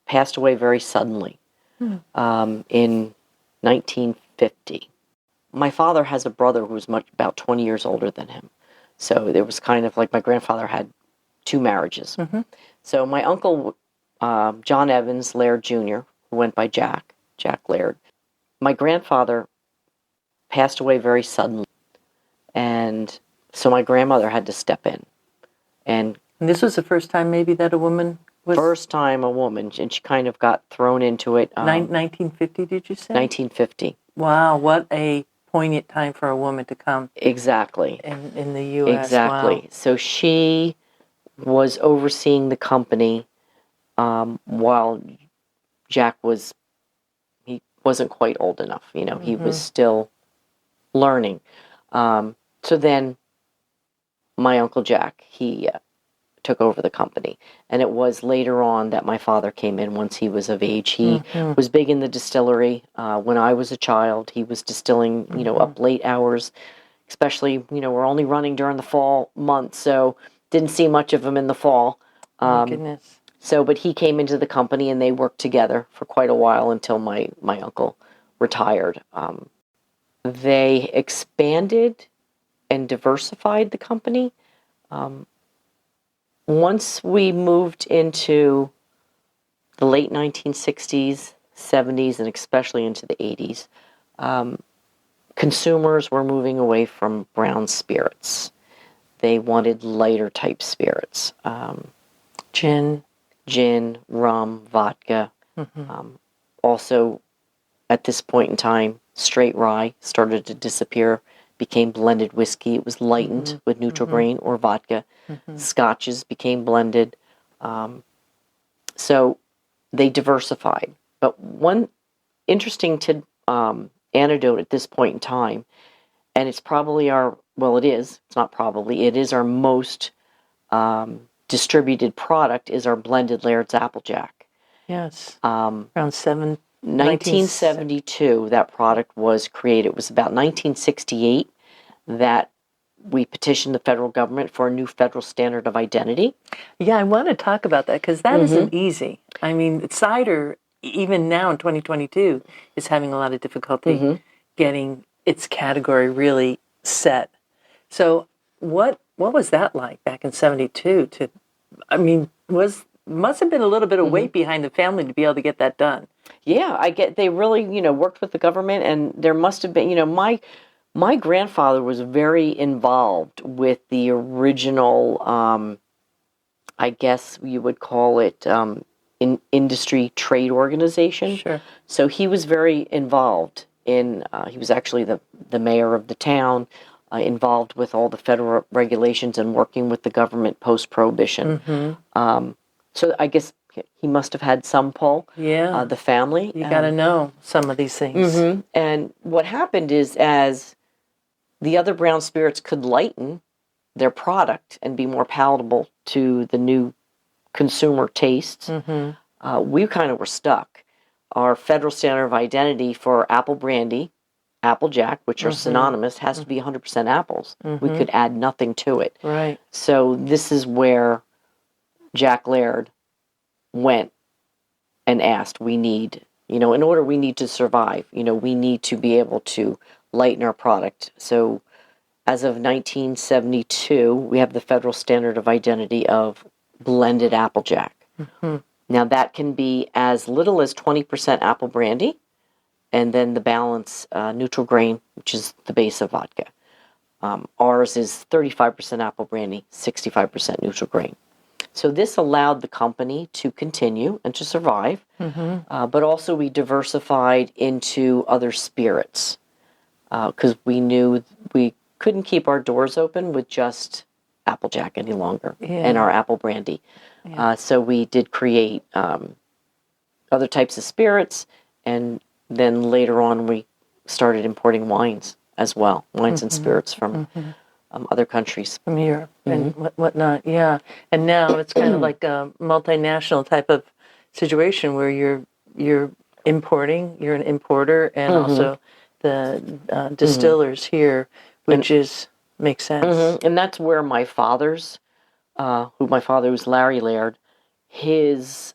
passed away very suddenly in 1950. My father has a brother who's about 20 years older than him. So there was kind of like my grandfather had 2 marriages. So my uncle, John Evans Laird Jr., who went by Jack Laird, my grandfather passed away very suddenly. And so my grandmother had to step in. And this was the first time maybe that a woman was... First time a woman, and she kind of got thrown into it. 1950, did you say? 1950. Wow, what a poignant time for a woman to come. Exactly. In the U.S. Exactly. Wow. So she was overseeing the company while Jack he wasn't quite old enough. He was still learning. So then my Uncle Jack, he took over the company. And it was later on that my father came in once he was of age. He was big in the distillery. When I was a child, he was distilling, up late hours, especially, we're only running during the fall months, so didn't see much of him in the fall. My goodness. So, but he came into the company and they worked together for quite a while until my uncle retired. They expanded and diversified the company. Once we moved into the late 1960s, 70s, and especially into the 80s, consumers were moving away from brown spirits. They wanted lighter type spirits. Gin, rum, vodka. Also, at this point in time, straight rye started to disappear, became blended whiskey. It was lightened with neutral grain or vodka. Scotches became blended. So they diversified. But one interesting anecdote at this point in time, and it's probably it is our most distributed product, is our blended Laird's Applejack. Yes. Around 1972, that product was created. It was about 1968 that we petitioned the federal government for a new federal standard of identity. Yeah, I want to talk about that because that isn't easy. I mean, cider, even now in 2022, is having a lot of difficulty getting its category really set. So what was that like back in 72? Must have been a little bit of weight behind the family to be able to get that done. Yeah, they really, worked with the government, and there must have been, my grandfather was very involved with the original, I guess you would call it, industry trade organization. Sure. So he was very involved in, he was actually the mayor of the town, involved with all the federal regulations and working with the government post-Prohibition. So I guess he must have had some pull. Yeah. The family. You got to know some of these things. And what happened is, as the other brown spirits could lighten their product and be more palatable to the new consumer tastes, we kind of were stuck. Our federal standard of identity for apple brandy, Applejack, which are synonymous, has to be 100% apples. We could add nothing to it. Right. So this is where Jack Laird went and asked, we need to survive, we need to be able to lighten our product. So as of 1972, we have the federal standard of identity of blended Applejack. Now that can be as little as 20% apple brandy, and then the balance neutral grain, which is the base of vodka. Ours is 35% apple brandy, 65% neutral grain. So this allowed the company to continue and to survive, but also we diversified into other spirits because we knew we couldn't keep our doors open with just Applejack any longer and our apple brandy. So we did create other types of spirits, and then later on we started importing wines as well, wines and spirits from other countries. From Europe and whatnot, yeah. And now it's kind of like a multinational type of situation where you're importing, you're an importer, and also the distillers here, which makes sense. And that's where my father's, my father was Larrie Laird, his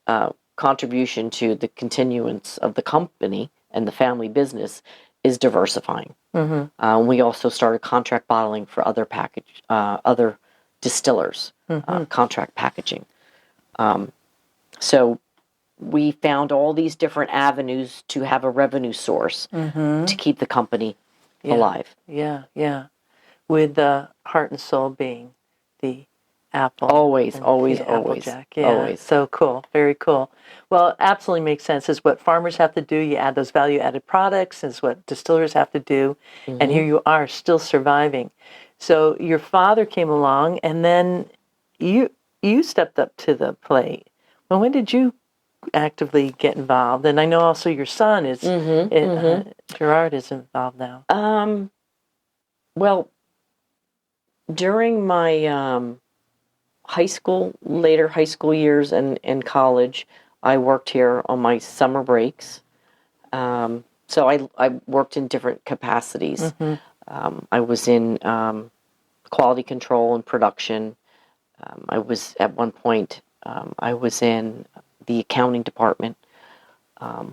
contribution to the continuance of the company and the family business is diversifying. We also started contract bottling for other distillers, contract packaging. So we found all these different avenues to have a revenue source to keep the company alive. Yeah. With the heart and soul being the apple. Always. Applejack. Yeah. Always. So cool. Very cool. Well, it absolutely makes sense. It's what farmers have to do. You add those value-added products. It's what distillers have to do. And here you are still surviving. So your father came along, and then you stepped up to the plate. Well, when did you actively get involved? And I know also your son is, Gerard is involved now. Well, during my later high school years and college, I worked here on my summer breaks. So I worked in different capacities. I was in quality control and production. I was at one point, I was in the accounting department,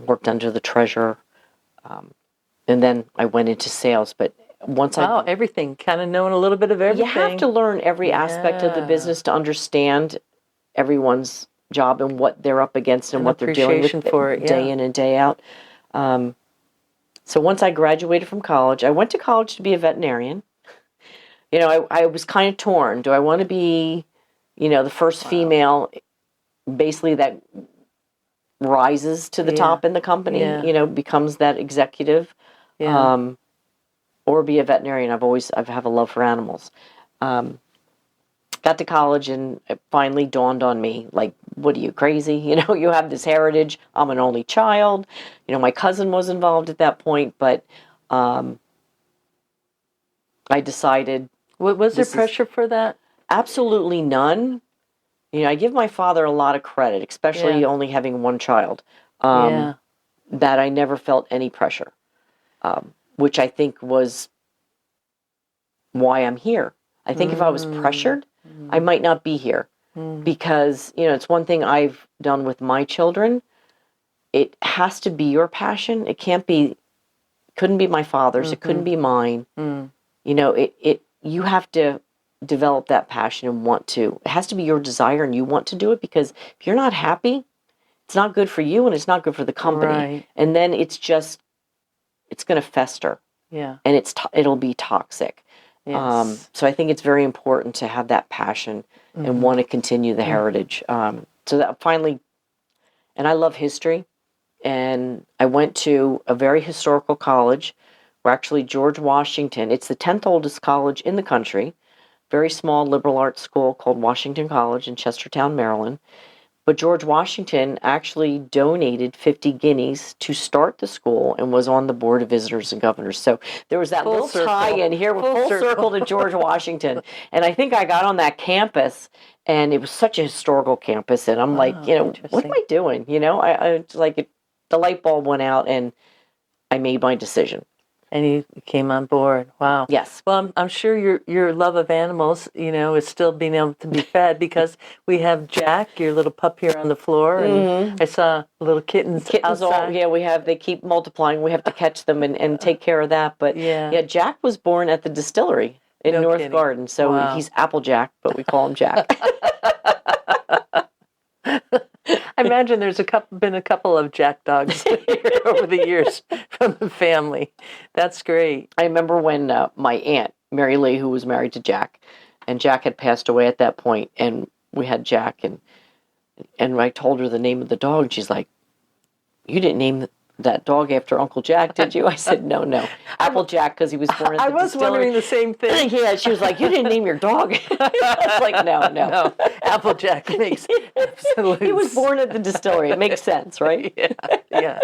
worked under the treasurer, and then I went into sales. But once everything, kind of knowing a little bit of everything. You have to learn every aspect of the business to understand everyone's job and what they're up against and what they're dealing with day in and day out. So once I graduated from college, I went to college to be a veterinarian. I was kind of torn. Do I want to be, the first female, basically that rises to the top in the company, becomes that executive, or be a veterinarian? I have a love for animals. Got to college and it finally dawned on me, like, what are you, crazy? You have this heritage. I'm an only child. My cousin was involved at that point, but I decided. Was there pressure for that? Absolutely none. I give my father a lot of credit, especially only having one child, that I never felt any pressure, which I think was why I'm here. I think if I was pressured, I might not be here because, it's one thing I've done with my children. It has to be your passion. It couldn't be my father's. It couldn't be mine. You have to develop that passion and want to. It has to be your desire and you want to do it, because if you're not happy, it's not good for you and it's not good for the company. Right. And then it's going to fester. Yeah. And it'll be toxic. Yes. So I think it's very important to have that passion and want to continue the heritage. So that finally, and I love history, and I went to a very historical college where actually George Washington, it's the 10th oldest college in the country, very small liberal arts school called Washington College in Chestertown, Maryland. But George Washington actually donated 50 guineas to start the school and was on the board of visitors and governors. So there was that little tie-in here with full circle to George Washington. And I think I got on that campus, and it was such a historical campus. And I'm like, what am I doing? The light bulb went out, and I made my decision. And you came on board. Wow. Yes. Well, I'm sure your love of animals, is still being able to be fed, because we have Jack, your little pup, here on the floor, and I saw little kittens outside. They keep multiplying. We have to catch them and take care of that. But Jack was born at the distillery in North Garden, so he's Applejack, but we call him Jack. I imagine there's been a couple of Jack dogs here over the years from the family. That's great. I remember when my aunt, Mary Lee, who was married to Jack, and Jack had passed away at that point, and we had Jack, and I told her the name of the dog, and she's like, "You didn't name that dog after Uncle Jack, did you?" I said, no. Applejack, because he was born at the I was distillery. wondering the same thing. Yeah, she was like, "You didn't name your dog." I was like, no. No, Applejack makes absolute He was born at the distillery. It makes sense, right? Yeah.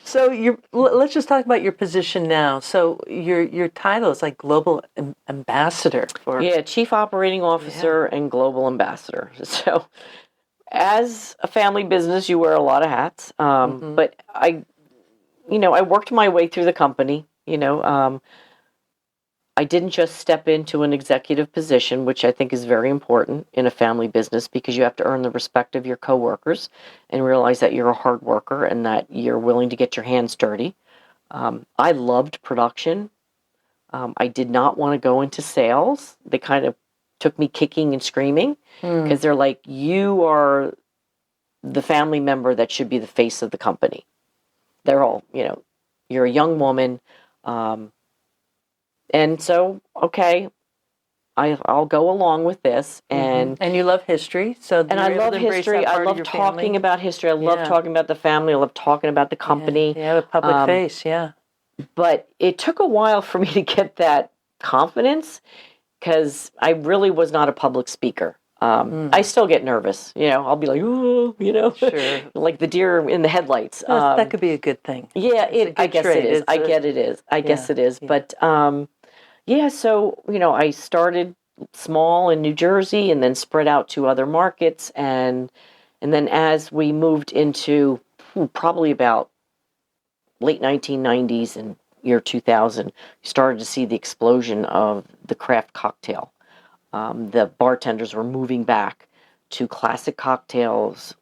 So let's just talk about your position now. So your title is like Global Ambassador for... Yeah, Chief Operating Officer and Global Ambassador. So as a family business, you wear a lot of hats. But I worked my way through the company. I didn't just step into an executive position, which I think is very important in a family business, because you have to earn the respect of your coworkers and realize that you're a hard worker and that you're willing to get your hands dirty. I loved production. I did not want to go into sales. They kind of took me kicking and screaming, because they're like, "You are the family member that should be the face of the company." They're all, you're a young woman. And so, okay, I'll go along with this. And you love history. And I love history. I love talking about history. I love talking about the family. I love talking about the company. You have a public face, But it took a while for me to get that confidence, because I really was not a public speaker. I still get nervous. I'll be like, "Ooh," Sure. like the deer in the headlights. That could be a good thing. Yeah, I guess it is. I guess it is. But so I started small in New Jersey and then spread out to other markets, and then as we moved into probably about late 1990s and year 2000, you started to see the explosion of the craft cocktail. The bartenders were moving back to classic cocktails,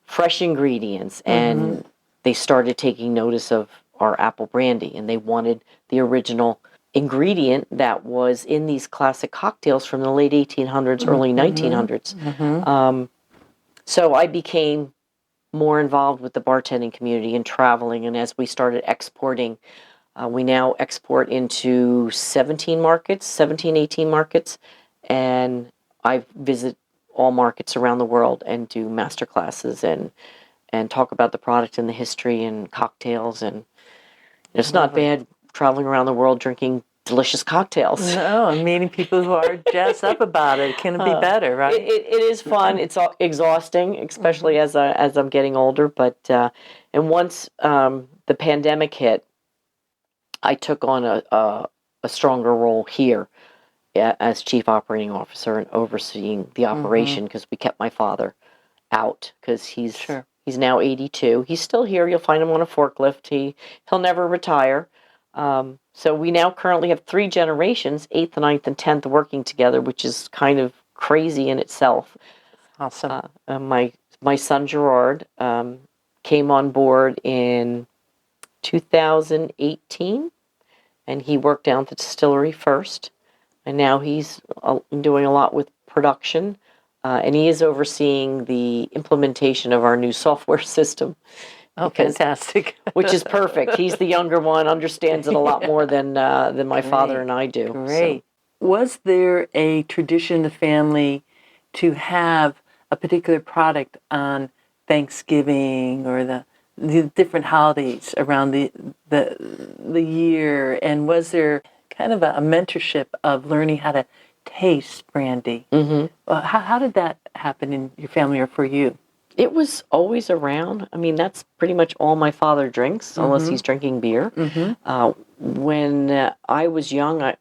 fresh ingredients, and they started taking notice of our apple brandy, and they wanted the original ingredient that was in these classic cocktails from the late 1800s, early 1900s. So I became more involved with the bartending community and traveling, and as we started exporting, we now export into 18 markets, and I visit all markets around the world and do master classes and talk about the product and the history and cocktails. And it's not bad traveling around the world drinking delicious cocktails. No, and meeting people who are jazzed up about it. Can it be better, right? It is fun. It's exhausting, especially as I'm getting older. But and once the pandemic hit, I took on a stronger role here as Chief Operating Officer and overseeing the operation, because we kept my father out, because he's now 82. He's still here. You'll find him on a forklift. He'll never retire. So we now currently have 3 generations, 8th, 9th, and 10th, working together, which is kind of crazy in itself. Awesome. My son Gerard came on board in 2018, and he worked down at the distillery first, and now he's doing a lot with production, and he is overseeing the implementation of our new software system. Oh, fantastic. Which is perfect. He's the younger one, understands it a lot more than my father and I do. Great. So. Was there a tradition in the family to have a particular product on Thanksgiving or the different holidays around the year? And was there kind of a mentorship of learning how to taste brandy? How did that happen in your family or for you? It was always around. I mean, that's pretty much all my father drinks, unless he's drinking beer. When I was young,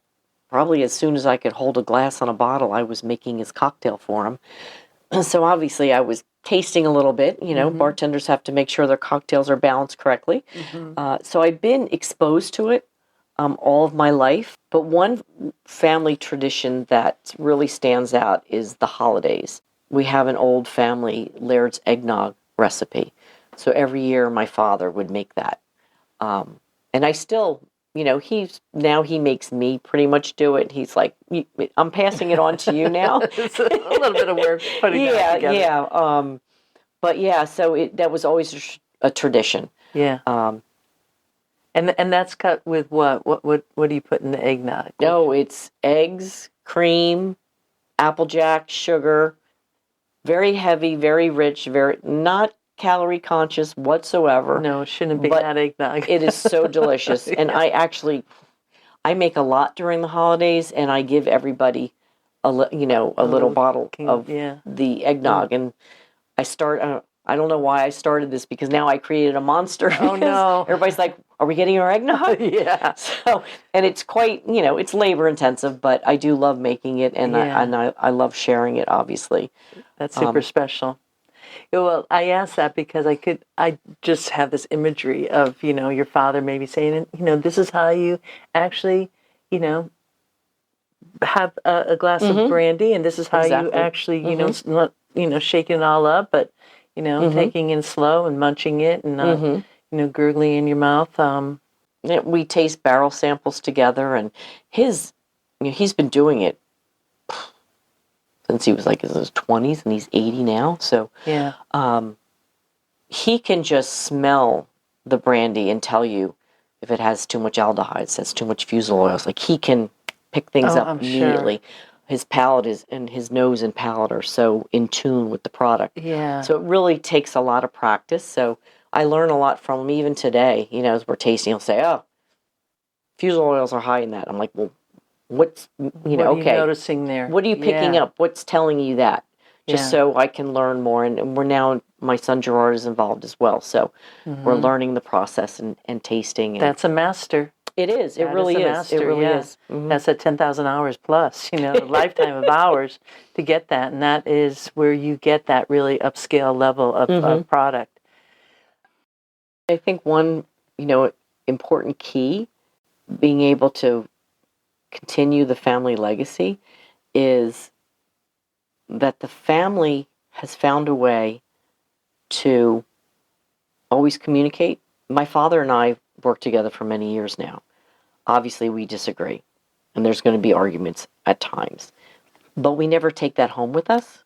probably as soon as I could hold a glass on a bottle, I was making his cocktail for him. So obviously I was tasting a little bit. Bartenders have to make sure their cocktails are balanced correctly. So I've been exposed to it all of my life. But one family tradition that really stands out is the holidays. We have an old family Laird's eggnog recipe. So every year my father would make that. And I still, he makes me pretty much do it. He's like, I'm passing it on to you now. It's a little bit of work putting that together. Yeah. But yeah, so that was always a tradition. Yeah. And that's cut with what? What do you put in the eggnog? No, it's eggs, cream, Applejack, sugar, very heavy, very rich, very not calorie conscious whatsoever. No, it shouldn't be but that eggnog. It is so delicious. And I make a lot during the holidays, and I give everybody a little bottle of the eggnog. And I don't know why I started this, because now I created a monster. Oh no! Everybody's like, "Are we getting our eggnog?" Yeah. So, and it's quite, it's labor intensive, but I do love making it, and I love sharing it. Obviously, that's super special. Well, I asked that because I just have this imagery of, your father maybe saying, this is how you actually, have a glass of brandy, and this is how you actually, not, shaking it all up, but, taking it slow and munching it and not, gurgling in your mouth. We taste barrel samples together, and he's been doing it since he was like in his 20s, and he's 80 now. So yeah, he can just smell the brandy and tell you if it has too much aldehydes, has too much fusel oils. Like, he can pick things up immediately. Sure. His palate and his nose and palate are so in tune with the product. Yeah. So it really takes a lot of practice. So I learn a lot from him even today. As we're tasting, he'll say, "Oh, fusel oils are high in that." I'm like, "Well, what's what are you noticing there? What are you picking up? What's telling you that?" Just so I can learn more. And we're now, my son Gerard is involved as well. So we're learning the process and tasting. And that's a master. It is. It really is. Master, it really is. Mm-hmm. That's at 10,000 hours plus, a lifetime of hours to get that. And that is where you get that really upscale level of product. I think one, important key, being able to continue the family legacy, is that the family has found a way to always communicate. My father and I worked together for many years now. Obviously, we disagree, and there's going to be arguments at times, but we never take that home with us.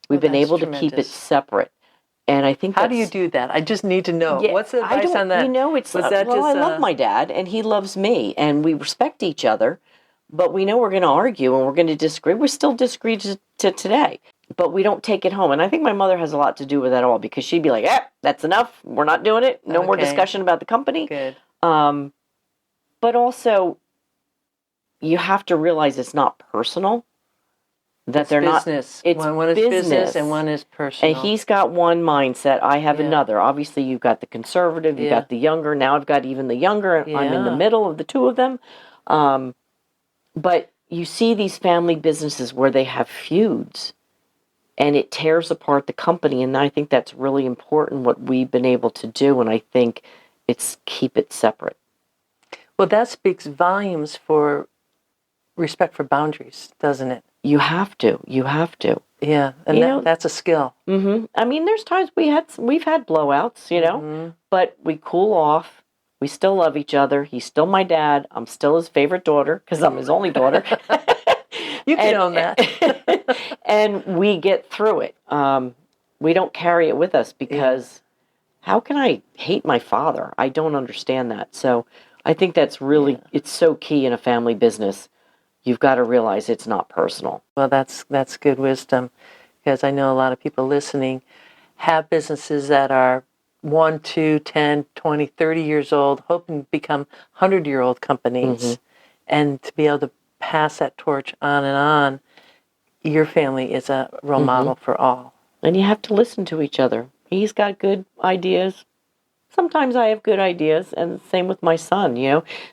We've been able to keep it separate. And I think how do you do that? I just need to know. What's the advice on that? I love my dad, and he loves me, and we respect each other, but we know we're going to argue and we're going to disagree. We still disagree to today, but we don't take it home. And I think my mother has a lot to do with that all, because she'd be like, that's enough. We're not doing it. No more discussion about the company. Good. But also, you have to realize it's not personal. That it's they're business. It's one is business and one is personal. And he's got one mindset. I have another. Obviously, you've got the conservative. You've got the younger. Now I've got even the younger. Yeah. I'm in the middle of the two of them. But you see these family businesses where they have feuds, and it tears apart the company. And I think that's really important, what we've been able to do. And I think it's keep it separate. Well, that speaks volumes for respect for boundaries, doesn't it? You have to. Yeah, and that's a skill. Mm-hmm. I mean, there's times we've had blowouts, but we cool off. We still love each other. He's still my dad. I'm still his favorite daughter, because I'm his only daughter. You can own that. And we get through it. We don't carry it with us, because how can I hate my father? I don't understand that. So I think that's really, it's so key in a family business. You've got to realize it's not personal. Well, that's good wisdom, because I know a lot of people listening have businesses that are 1, 2, 10, 20, 30 years old, hoping to become 100-year-old companies, and to be able to pass that torch on and on. Your family is a role model for all. And you have to listen to each other. He's got good ideas. Sometimes I have good ideas, and same with my son.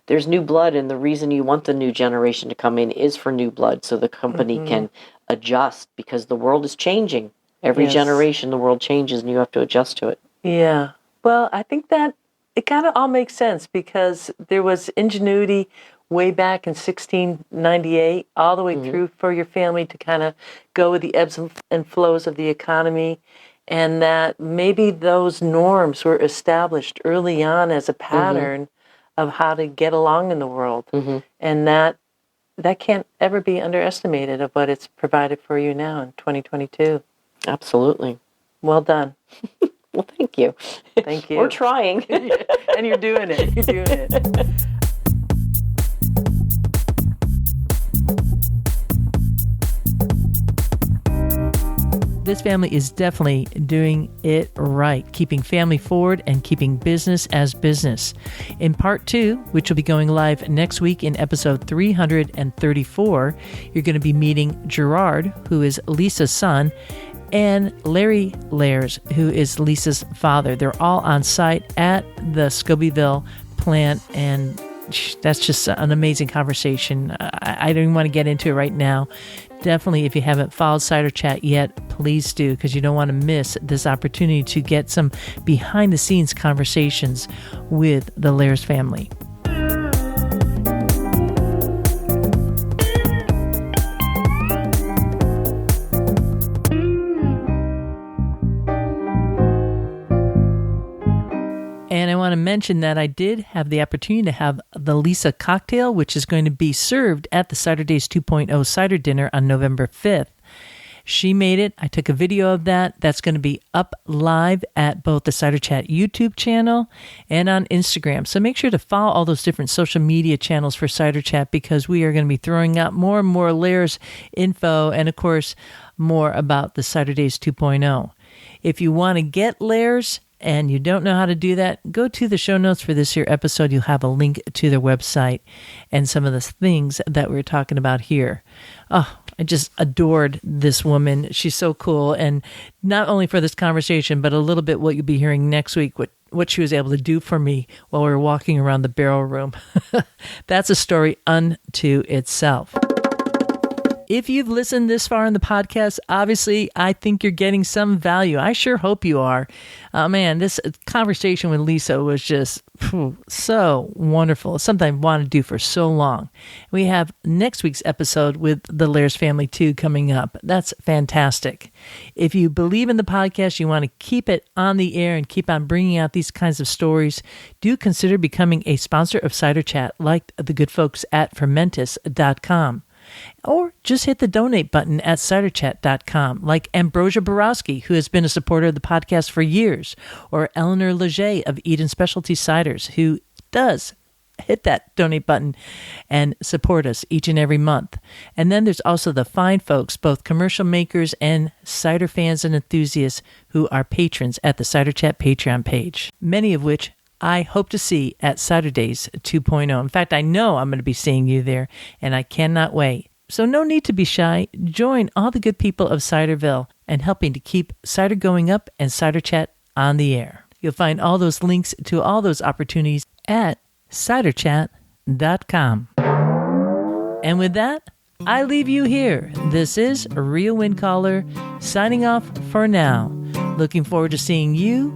There's new blood, and the reason you want the new generation to come in is for new blood, so the company can adjust, because the world is changing. Every generation, the world changes, and you have to adjust to it. Yeah. Well, I think that it kind of all makes sense, because there was ingenuity way back in 1698, all the way through for your family to kind of go with the ebbs and flows of the economy. And that maybe those norms were established early on as a pattern of how to get along in the world. And that can't ever be underestimated, of what it's provided for you now in 2022. Absolutely. Well done. Well, thank you. Thank you. We're trying. And you're doing it. You're doing it. This family is definitely doing it right, keeping family forward and keeping business as business. In part 2, which will be going live next week in episode 334, you're going to be meeting Gerard, who is Lisa's son, and Larrie Laird, who is Lisa's father. They're all on site at the Scobyville plant, and that's just an amazing conversation. I don't even want to get into it right now. Definitely, if you haven't followed Cider Chat yet, please do, because you don't want to miss this opportunity to get some behind-the-scenes conversations with the Laird family. And I want to mention that I did have the opportunity to have the Lisa cocktail, which is going to be served at the Cider Days 2.0 Cider Dinner on November 5th. She made it. I took a video of that. That's going to be up live at both the Cider Chat YouTube channel and on Instagram. So make sure to follow all those different social media channels for Cider Chat, because we are going to be throwing out more and more Laird's info and, of course, more about the Cider Days 2.0. If you want to get Laird's and you don't know how to do that, go to the show notes for this here episode. You'll have a link to their website and some of the things that we're talking about here. Oh, I just adored this woman. She's so cool. And not only for this conversation, but a little bit what you'll be hearing next week, what she was able to do for me while we were walking around the barrel room. That's a story unto itself. If you've listened this far in the podcast, obviously, I think you're getting some value. I sure hope you are. Man, this conversation with Lisa was just so wonderful. It's something I've wanted to do for so long. We have next week's episode with the Laird family, too, coming up. That's fantastic. If you believe in the podcast, you want to keep it on the air and keep on bringing out these kinds of stories, do consider becoming a sponsor of Cider Chat, like the good folks at Fermentis.com. Or just hit the donate button at ciderchat.com, like Ambrosia Borowski, who has been a supporter of the podcast for years, or Eleanor Leger of Eden Specialty Ciders, who does hit that donate button and support us each and every month. And then there's also the fine folks, both commercial makers and cider fans and enthusiasts, who are patrons at the Cider Chat Patreon page, many of which I hope to see at Cider Days 2.0. In fact, I know I'm going to be seeing you there, and I cannot wait. So no need to be shy. Join all the good people of Ciderville and helping to keep cider going up and Cider Chat on the air. You'll find all those links to all those opportunities at ciderchat.com. And with that, I leave you here. This is Real Windcaller signing off for now. Looking forward to seeing you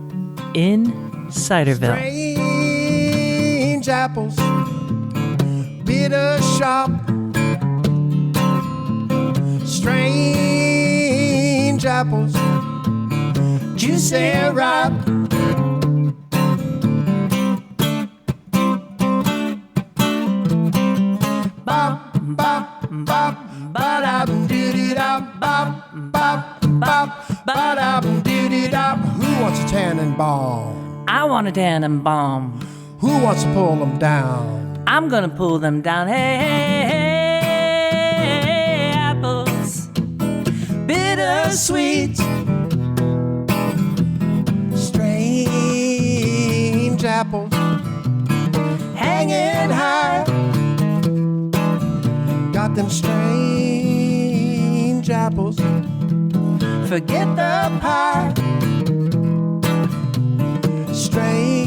in Ciderville. Strange apples, bitter sharp. Strange apples, juicy ripe. Bop, bop, bop, ba-da-doo-dee-da, bop, bop, bop, ba-da-doo-dee-da. Who wants a tannenbaum? I want a tannenbaum. Who wants to pull them down? I'm gonna pull them down. Hey, hey, hey, apples, bittersweet. Strange apples, hanging high. Got them strange apples. Forget the pie. Strange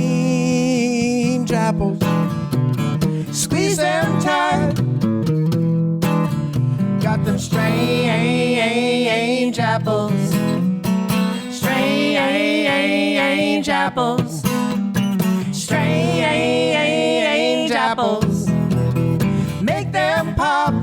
apples, squeeze them tight. Got them strange apples. Strange apples. Strange apples. Make them pop.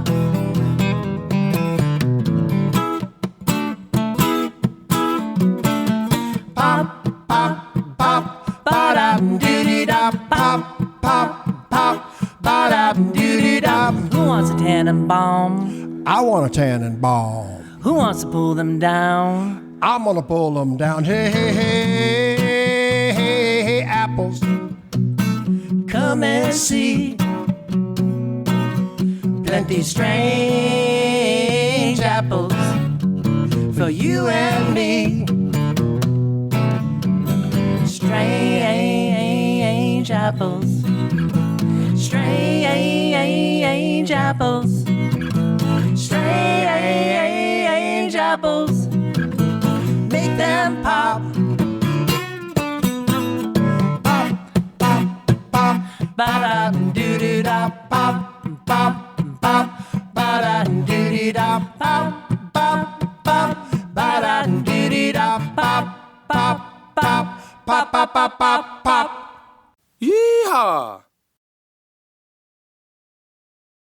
Pop, pop, pop. Ba-da-doo-dee-da, pop, pop, pop, ba-da-doo-dee-da. Who wants a tannenbaum? I want a tannenbaum. Who wants to pull them down? I'm gonna pull them down. Hey, hey, hey, hey, hey, apples. Come and see. Plenty strange apples for you and me. Strange apples. Strange apples. Strange apples. Make them pop. Pop, pop, pop. Ba-da-doo-doo-da. Pop, pop, pop. Ba-da-doo-dee-da. Pop, pop, pop. Ba-da-doo-dee-da. Pop, pop, pop. Pop, pop, pop, pop, pop. Yeehaw!